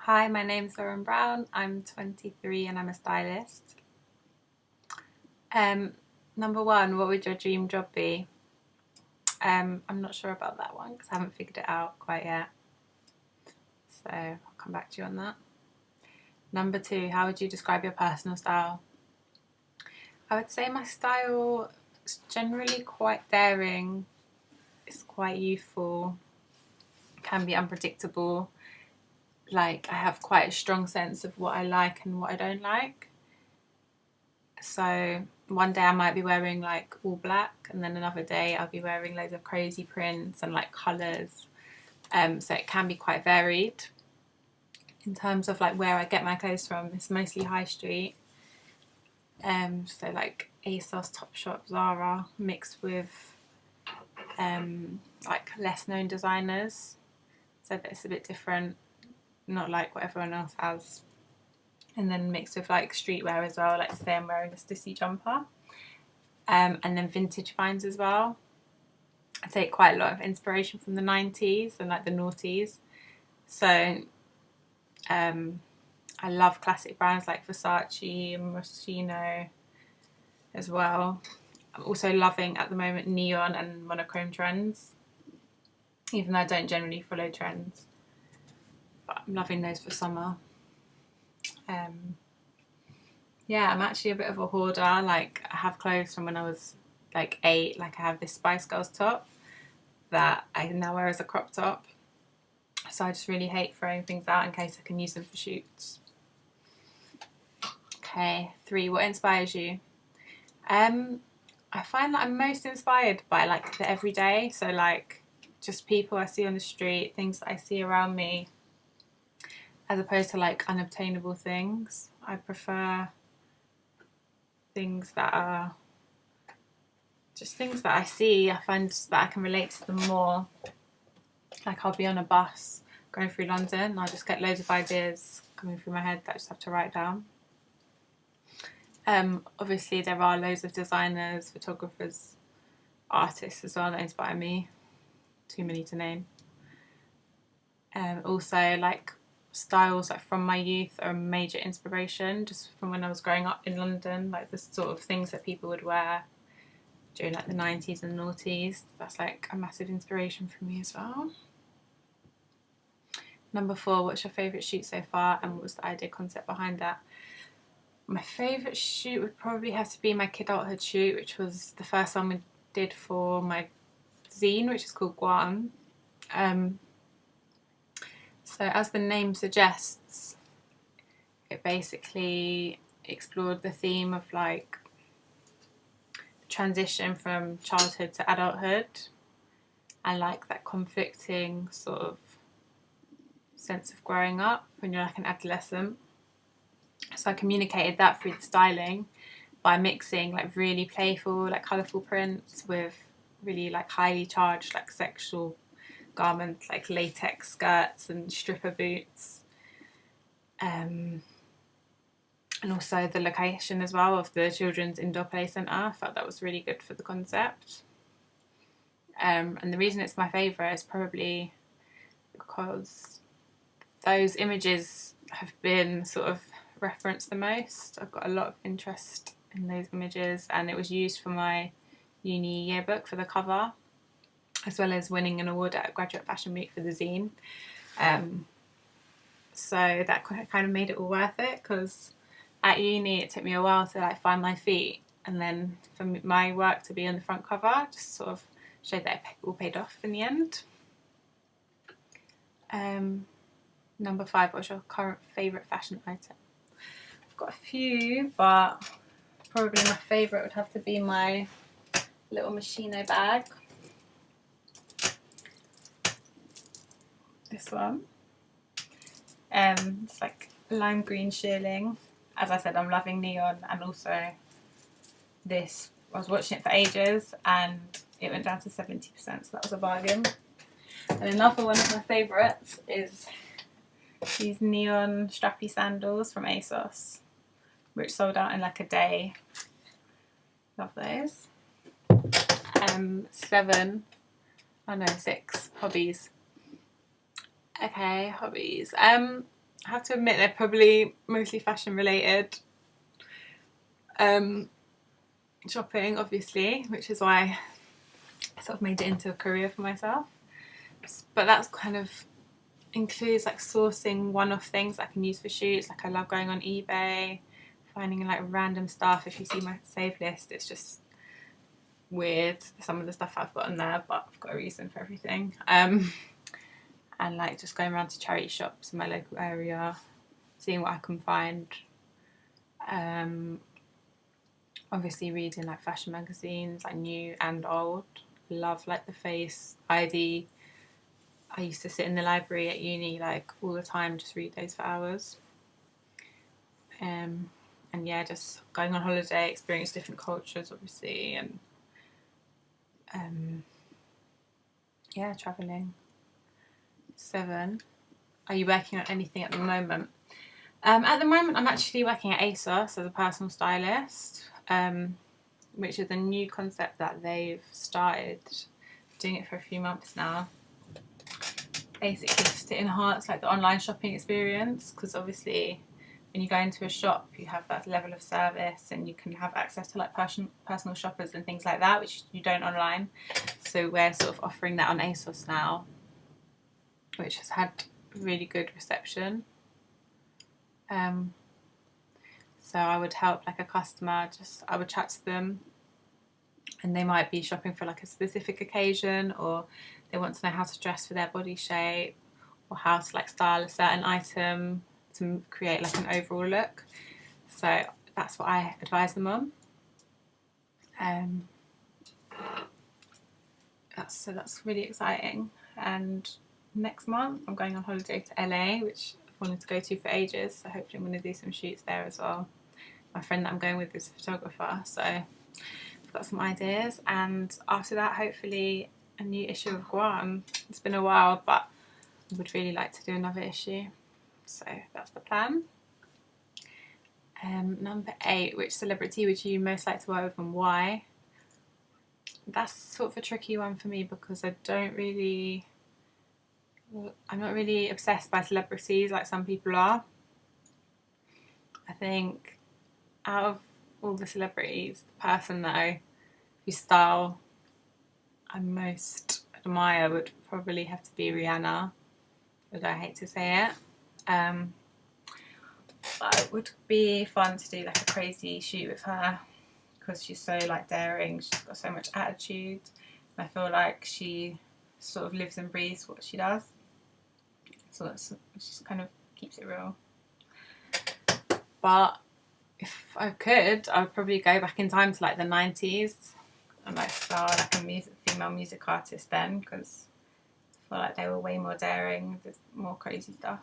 Hi, my name's Lauren Brown. I'm 23 and I'm a stylist. Um, Number one, what would your dream job be? I'm not sure about that one because I haven't figured it out quite yet. So I'll come back to you on that. Number two, how would you describe your personal style? I would say my style is generally quite daring. It's quite youthful, can be unpredictable. Like I have quite a strong sense of what I like and what I don't like. So one day I might be wearing like all black, and then another day I'll be wearing loads of crazy prints and like colours. So it can be quite varied. In terms of like where I get my clothes from, it's mostly high street. So like ASOS, Topshop, Zara, mixed with like less known designers. So that it's a bit different, not like what everyone else has. And then mixed with like streetwear as well. Like today I'm wearing a Stussy jumper. And then vintage finds as well. I take quite a lot of inspiration from the 90s and like the noughties. So I love classic brands like Versace and Moschino as well. I'm also loving at the moment neon and monochrome trends, even though I don't generally follow trends. But I'm loving those for summer. Yeah, I'm actually a bit of a hoarder. Like I have clothes from when I was like 8. Like I have this Spice Girls top that I now wear as a crop top. So I just really hate throwing things out in case I can use them for shoots. Okay, 3. What inspires you? I find that I'm most inspired by like the everyday. So like just people I see on the street, things that I see around me, as opposed to like unobtainable things. I prefer things that are just things that I see. I find that I can relate to them more. Like I'll be on a bus going through London and I'll just get loads of ideas coming through my head that I just have to write down. Obviously there are loads of designers, photographers, artists as well that inspire me. Too many to name. Also like styles like from my youth are a major inspiration just from when I was growing up in London, like the sort of things that people would wear during like the 90s and noughties. That's like a massive inspiration for me as well. Number 4, what's your favourite shoot so far and what was the idea concept behind that? My favourite shoot would probably have to be my kidulthood shoot, which was the first one we did for my zine, which is called Guan. So as the name suggests, it basically explored the theme of like transition from childhood to adulthood and like that conflicting sort of sense of growing up when you're like an adolescent. So I communicated that through the styling by mixing like really playful, like colourful prints with really like highly charged, like sexual garments, like latex skirts and stripper boots. And also the location as well of the children's indoor play centre. I felt that was really good for the concept. And the reason it's my favourite is probably because those images have been sort of referenced the most. I've got a lot of interest in those images, and it was used for my uni yearbook for the cover, as well as winning an award at Graduate Fashion Week for the zine. So that kind of made it all worth it, because at uni it took me a while to like find my feet, and then for my work to be on the front cover just sort of showed that it all paid off in the end. Number 5, what's your current favourite fashion item? I've got a few, but probably my favourite would have to be my little Moschino bag. This one. It's like lime green shearling. As I said, I'm loving neon, and also this, I was watching it for ages and it went down to 70%, so that was a bargain. And another one of my favourites is these neon strappy sandals from ASOS, which sold out in like a day. Love those. 7, oh no, 6 hobbies. Okay, hobbies. I have to admit they're probably mostly fashion related. Shopping, obviously, which is why I sort of made it into a career for myself. But that's kind of includes like sourcing one-off things I can use for shoots. Like I love going on eBay, finding like random stuff. If you see my save list, it's just weird, some of the stuff I've got on there, but I've got a reason for everything. And like just going around to charity shops in my local area, seeing what I can find. Obviously reading like fashion magazines, like new and old. Love like the Face, ID. I used to sit in the library at uni like all the time, just read those for hours. And yeah, just going on holiday, experience different cultures, obviously, and yeah, traveling. 7. Are you working on anything at the moment? At the moment, I'm actually working at ASOS as a personal stylist, which is a new concept that they've started. Doing it for a few months now. Basically, just to enhance like the online shopping experience, because obviously, when you go into a shop, you have that level of service, and you can have access to like personal shoppers and things like that, which you don't online. So we're sort of offering that on ASOS now, which has had really good reception. So I would help like a customer, I would chat to them, and they might be shopping for like a specific occasion, or they want to know how to dress for their body shape, or how to like style a certain item to create like an overall look. So that's what I advise them on. That's really exciting. And next month I'm going on holiday to LA, which I've wanted to go to for ages, so hopefully I'm going to do some shoots there as well. My friend that I'm going with is a photographer, so I've got some ideas. And after that, hopefully a new issue of Guam. It's been a while, but I would really like to do another issue, so that's the plan. Number 8, which celebrity would you most like to work with and why? That's sort of a tricky one for me, because I'm not really obsessed by celebrities like some people are. I think out of all the celebrities, the person whose style I most admire would probably have to be Rihanna, although I hate to say it. But it would be fun to do like a crazy shoot with her, because she's so like daring, she's got so much attitude, and I feel like she sort of lives and breathes what she does, so that's just kind of keeps it real. But if I could, I would probably go back in time to like the 90s and like star like a female music artist then, because I feel like they were way more daring, there's more crazy stuff.